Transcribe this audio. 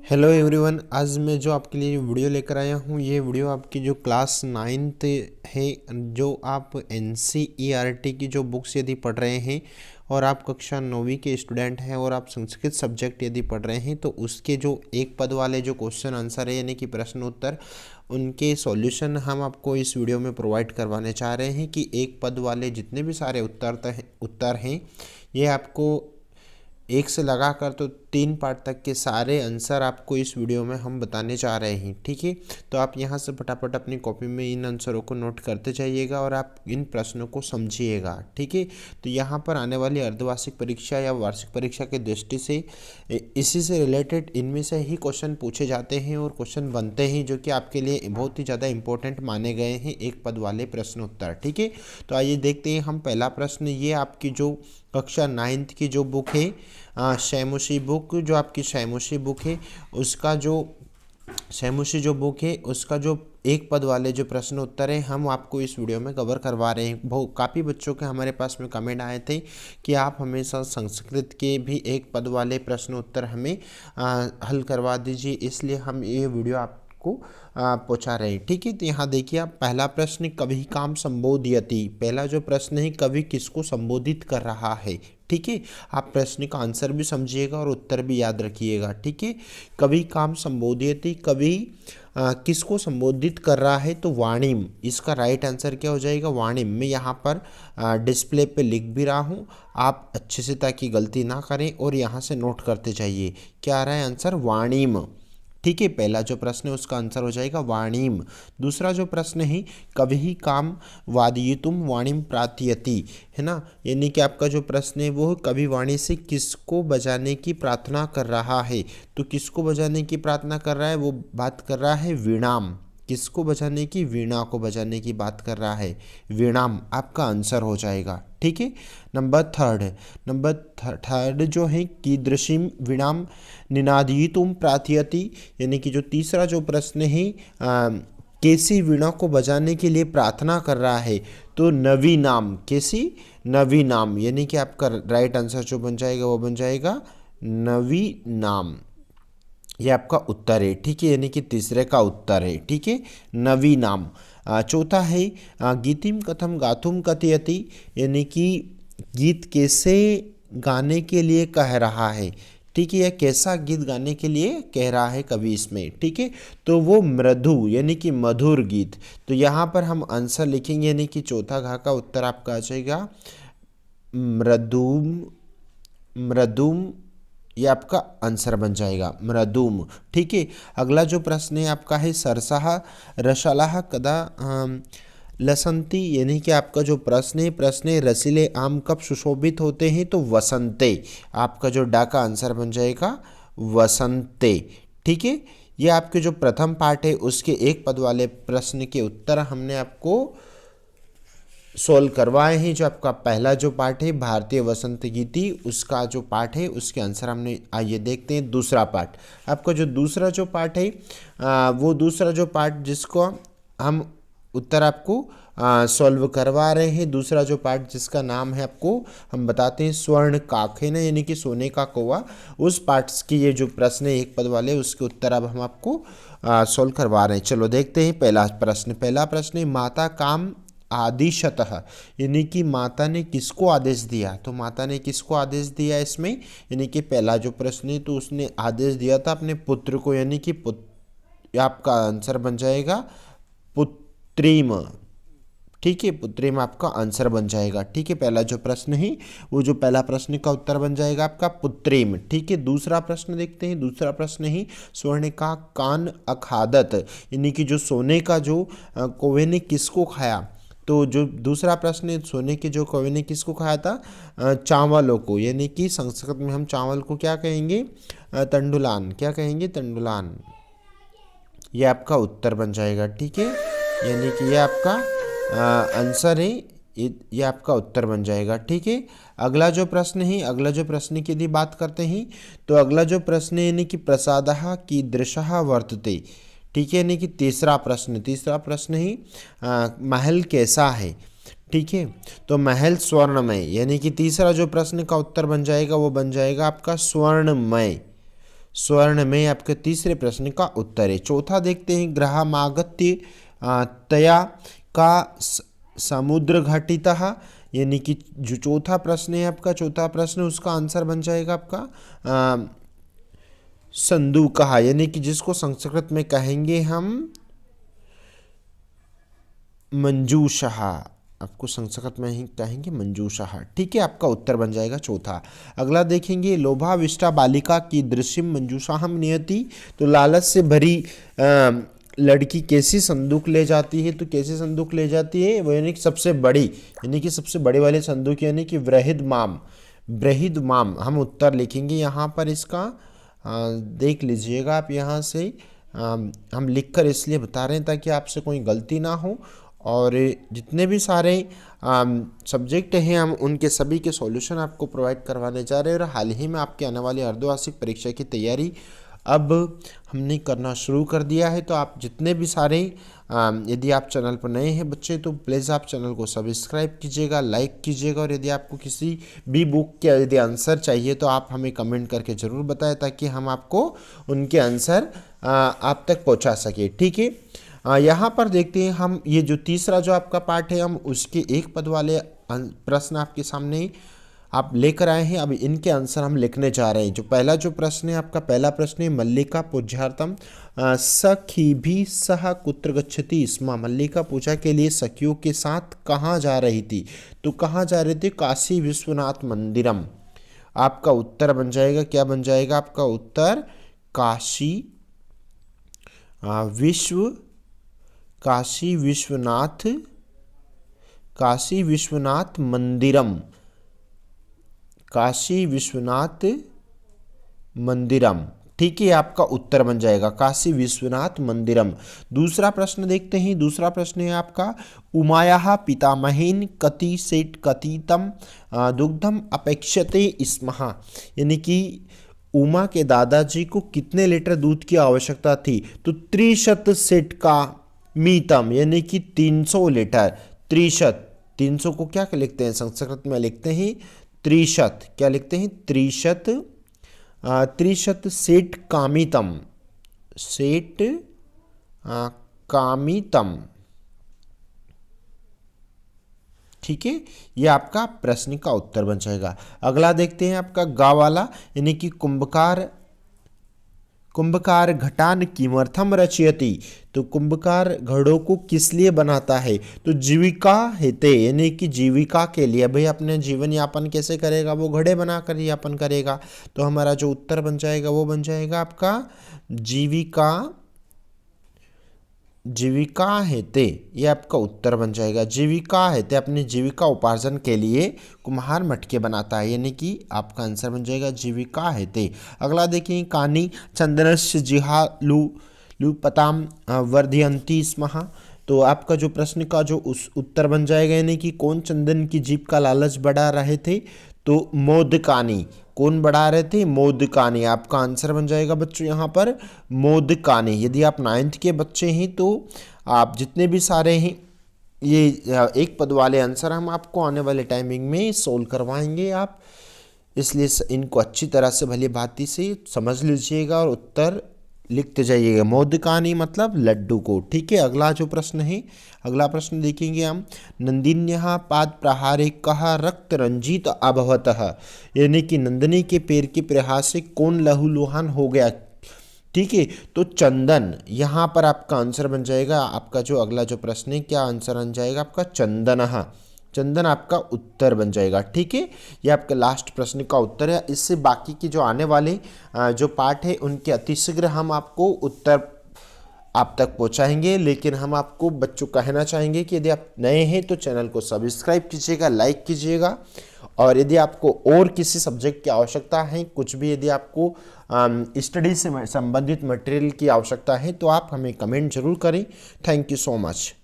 Hello everyone, आज मैं जो आपके लिए वीडियो लेकर आया हूँ, ये वीडियो आपकी जो क्लास 9th है, जो आप NCERT की जो बुक्स यदि पढ़ रहे हैं और आप कक्षा 9वीं के स्टूडेंट हैं और आप संस्कृत सब्जेक्ट यदि पढ़ रहे हैं, तो उसके जो एक पद वाले जो क्वेश्चन आंसर है यानी कि प्रश्न उत्तर, उनके सॉल्यूशन हम आपको इस वीडियो में प्रोवाइड करवाने चाह रहे हैं कि एक पद वाले जितने भी सारे उत्तर हैं ये आपको एक से लगाकर तो 3 पार्ट तक के सारे आंसर आपको इस वीडियो में हम बताने जा रहे हैं। ठीक है, तो आप यहाँ से फटाफट अपनी कॉपी में इन आंसरों को नोट करते जाइएगा और आप इन प्रश्नों को समझिएगा। ठीक है, तो यहाँ पर आने वाली अर्धवार्षिक परीक्षा या वार्षिक परीक्षा की दृष्टि से इसी से रिलेटेड इनमें से ही क्वेश्चन पूछे जाते हैं और क्वेश्चन बनते हैं, जो कि आपके लिए बहुत ही ज़्यादा इंपॉर्टेंट माने गए हैं एक पद वाले प्रश्न उत्तर। ठीक है, तो आइए देखते हैं हम पहला प्रश्न। ये आपकी जो कक्षा 9th की जो बुक है, शैमुशी बुक, जो आपकी शैमुशी बुक है उसका जो शैमुशी जो बुक है उसका जो एक पद वाले जो प्रश्न उत्तर है हम आपको इस वीडियो में कवर करवा रहे हैं। बहुत काफ़ी बच्चों के हमारे पास में कमेंट आए थे कि आप हमेशा संस्कृत के भी एक पद वाले प्रश्न उत्तर हमें हल करवा दीजिए, इसलिए हम ये वीडियो आपको पहुँचा रहे हैं। ठीक है, तो यहाँ देखिए आप पहला प्रश्न, कवि काम संबोधयति। पहला जो प्रश्न है, कवि किसको संबोधित कर रहा है। ठीक है, आप प्रश्न का आंसर भी समझिएगा और उत्तर भी याद रखिएगा। ठीक है, कवि काम संबोधयति, कवि किसको संबोधित कर रहा है, तो वाणिम। इसका राइट आंसर क्या हो जाएगा, वाणिम। मैं यहाँ पर डिस्प्ले पे लिख भी रहा हूँ, आप अच्छे से ताकि गलती ना करें और यहाँ से नोट करते जाइए। क्या आ रहा है आंसर, वाणिम। ठीक है, पहला जो प्रश्न है उसका आंसर हो जाएगा वाणिम। दूसरा जो प्रश्न है, कवि काम वादयितुम वाणिम प्रार्थयति, है ना, यानी कि आपका जो प्रश्न है वो कवि वाणी से किसको बजाने की प्रार्थना कर रहा है। तो किसको बजाने की प्रार्थना कर रहा है, वो बात कर रहा है वीणाम। किसको बजाने की, वीणा को बजाने की बात कर रहा है, वीणाम आपका आंसर हो जाएगा। ठीक है, नंबर थर्ड जो है, कीदृशीम वीणाम निनादयितुम प्रार्थयति, यानी कि जो तीसरा जो प्रश्न है, कैसी वीणा को बजाने के लिए प्रार्थना कर रहा है, तो नवीनाम। कैसी, नवीनाम, यानी कि आपका राइट आंसर जो बन जाएगा वो बन जाएगा नवीनाम। ये आपका उत्तर है। ठीक है, यानी कि तीसरे का उत्तर है। ठीक है, नवीनाम। चौथा है, गीतिम कथम गातुम कथयति, यानी कि गीत कैसे गाने के लिए कह रहा है। ठीक है, यह कैसा गीत गाने के लिए कह रहा है कवि इसमें। ठीक है, तो वो मृदु यानी कि मधुर गीत। तो यहाँ पर हम आंसर लिखेंगे, यानी कि चौथा घा का उत्तर आपका आ जाएगा मृदुम। मृदुम ये आपका आंसर बन जाएगा, मृदुम। ठीक है, अगला जो प्रश्न है आपका है, सरसाह रसालाह कदा लसंती, यानी कि आपका जो प्रश्न है रसीले आम कब सुशोभित होते हैं, तो वसंते। आपका जो डा का आंसर बन जाएगा वसंते। ठीक है, ये आपके जो प्रथम पार्ट है उसके एक पद वाले प्रश्न के उत्तर हमने आपको सोल्व करवाए हैं। जो आपका पहला जो पार्ट है भारतीय वसंत गीति, उसका जो पार्ट है उसके आंसर हमने, आइए देखते हैं दूसरा पार्ट। आपका जो दूसरा जो पार्ट है, वो दूसरा जो पार्ट जिसको हम उत्तर आपको सॉल्व करवा रहे हैं, दूसरा जो पार्ट जिसका नाम है आपको हम बताते हैं स्वर्ण काक, है ना, यानी कि सोने का कौवा। उस पार्ट्स की ये जो प्रश्न है एक पद वाले, उसके उत्तर अब हम आपको सॉल्व करवा रहे हैं। चलो देखते हैं पहला प्रश्न है, माता काम आदिशतः, यानी कि माता ने किसको आदेश दिया। तो माता ने किसको आदेश दिया इसमें, यानी कि पहला जो प्रश्न है तो उसने आदेश दिया था अपने पुत्र को, यानी कि आपका आंसर बन जाएगा पुत्रीम। ठीक है, पुत्रीम आपका आंसर बन जाएगा। ठीक है, पहला जो प्रश्न है वो जो पहला प्रश्न का उत्तर बन जाएगा आपका पुत्रीम। ठीक है, दूसरा प्रश्न देखते हैं। दूसरा प्रश्न है, स्वर्ण का कान अखादत, यानी कि जो सोने का जो कौवे ने किसको खाया। तो जो दूसरा प्रश्न है, सोने के जो कौवे ने किसको खाया था, चावलों को, यानी कि संस्कृत में हम चावल को क्या कहेंगे, तंडुलान। क्या कहेंगे, तंडुलान। ये आपका उत्तर बन जाएगा। ठीक है, यानी कि ये आपका आंसर है, ये आपका उत्तर बन जाएगा। ठीक है, अगला जो प्रश्न है, अगला जो प्रश्न की यदि बात करते हैं, तो अगला जो प्रश्न है, यानी कि प्रसादः कीदृशः वर्तते। ठीक है, यानी कि तीसरा प्रश्न ही महल कैसा है। ठीक है, तो महल स्वर्णमय, यानी कि तीसरा जो प्रश्न का उत्तर बन जाएगा वो बन जाएगा आपका स्वर्णमय। स्वर्ण में आपके तीसरे प्रश्न का उत्तर है। चौथा देखते हैं, ग्रहमागत्य तया का समुद्र घटितः, यानी कि जो चौथा प्रश्न है आपका, चौथा प्रश्न उसका आंसर बन जाएगा आपका संदूकः, यानी कि जिसको संस्कृत में कहेंगे हम मंजूषः, आपको संस्कृत में ही कहेंगे मंजूषः। ठीक है, आपका उत्तर बन जाएगा चौथा। अगला देखेंगे, लोभाविष्टा बालिका की दृश्यम मंजूषाहम नियति, तो लालच से भरी लड़की कैसी संदूक ले जाती है, तो कैसी संदूक ले जाती है वो, यानी कि सबसे बड़ी, यानी कि सबसे बड़े वाले संदूक, यानी कि बृहदमाम, बृहदमाम हम उत्तर लिखेंगे यहाँ पर इसका। देख लीजिएगा आप यहाँ से, हम लिखकर इसलिए बता रहे हैं ताकि आपसे कोई गलती ना हो, और जितने भी सारे सब्जेक्ट हैं हम उनके सभी के सॉल्यूशन आपको प्रोवाइड करवाने जा रहे हैं। और हाल ही में आपके आने वाली अर्धवार्षिक परीक्षा की तैयारी अब हमने करना शुरू कर दिया है। तो आप जितने भी सारे यदि आप चैनल पर नए हैं बच्चे, तो प्लीज़ आप चैनल को सब्सक्राइब कीजिएगा, लाइक कीजिएगा, और यदि आपको किसी भी बुक के यदि आंसर चाहिए तो आप हमें कमेंट करके ज़रूर बताएं, ताकि हम आपको उनके आंसर आप तक पहुंचा सके। ठीक है, यहाँ पर देखते हैं हम, ये जो तीसरा जो आपका पार्ट है, हम उसके एक पद वाले प्रश्न आपके सामने आप लेकर आए हैं। अब इनके आंसर हम लिखने जा रहे हैं। जो पहला जो प्रश्न है आपका, पहला प्रश्न है, मल्लिका पूज्यार्थम सखी भी सह कुत्र गच्छति स्म, मल्लिका पूजा के लिए सखियों के साथ कहाँ जा रही थी, तो कहाँ जा रही थी, काशी विश्वनाथ मंदिरम। आपका उत्तर बन जाएगा, क्या बन जाएगा आपका उत्तर, काशी विश्वनाथ मंदिरम, काशी विश्वनाथ मंदिरम। ठीक है, आपका उत्तर बन जाएगा काशी विश्वनाथ मंदिरम। दूसरा प्रश्न देखते हैं। दूसरा प्रश्न है आपका, उमायाः पितामहेन कति सेट कथितम दुग्धम अपेक्षते स्मः, यानी कि उमा के दादाजी को कितने लीटर दूध की आवश्यकता थी, तो 300 सेट का मीतम, यानी कि 300 लीटर। 300 को क्या लिखते हैं, संस्कृत में लिखते हैं त्रिशत, क्या लिखते हैं, त्रिशत सेट कामितम, सेट कामितम। ठीक है, ये आपका प्रश्न का उत्तर बन जाएगा। अगला देखते हैं आपका गा वाला, यानी कि कुंभकार घटान किमर्थम रचयति, तो कुंभकार घड़ों को किस लिए बनाता है, तो जीविका हेते, यानी कि जीविका के लिए। भाई अपने जीवन यापन कैसे करेगा, वो घड़े बनाकर यापन करेगा। तो हमारा जो उत्तर बन जाएगा वो बन जाएगा आपका जीविका हेते, ये आपका उत्तर बन जाएगा। जीविका हेते, अपनी जीविका उपार्जन के लिए कुम्हार मटके बनाता है, यानी कि आपका आंसर बन जाएगा जीविका हेते। अगला देखिए, कानी चंदनस्य जिहालुपताम वर्धयन्ति स्मः, तो आपका जो प्रश्न का जो उस उत्तर बन जाएगा, यानी कि कौन चंदन की जीभ का लालच बढ़ा रहे थे, तो मोदकानी। कौन बढ़ा रहे थे, मोदकानी। आपका आंसर बन जाएगा बच्चों यहाँ पर मोदकानी। यदि आप 9th के बच्चे हैं तो आप जितने भी सारे हैं ये एक पद वाले आंसर हम आपको आने वाले टाइमिंग में सोल्व करवाएंगे आप, इसलिए इनको अच्छी तरह से भली भांति से समझ लीजिएगा और उत्तर लिखते जाइएगा। मोदकानी मतलब लड्डू को। ठीक है, अगला जो प्रश्न है, अगला प्रश्न देखेंगे हम, नंदिन्यः पाद प्रहारे कः रक्त रंजित अभवतः, यानी कि नंदिनी के पैर के प्रहार से कौन लहूलुहान हो गया। ठीक है, तो चंदन, यहाँ पर आपका आंसर बन जाएगा। आपका जो अगला जो प्रश्न है, क्या आंसर बन जाएगा आपका, चंदनः, चंदन आपका उत्तर बन जाएगा। ठीक है, ये आपका लास्ट प्रश्न का उत्तर है। इससे बाकी की जो आने वाले जो पार्ट है उनके अतिशीघ्र हम आपको उत्तर आप तक पहुंचाएंगे। लेकिन हम आपको बच्चों कहना चाहेंगे कि यदि आप नए हैं तो चैनल को सब्सक्राइब कीजिएगा, लाइक कीजिएगा, और यदि आपको और किसी सब्जेक्ट की आवश्यकता है, कुछ भी यदि आपको स्टडी से संबंधित मटेरियल की आवश्यकता है, तो आप हमें कमेंट जरूर करें। Thank you so much.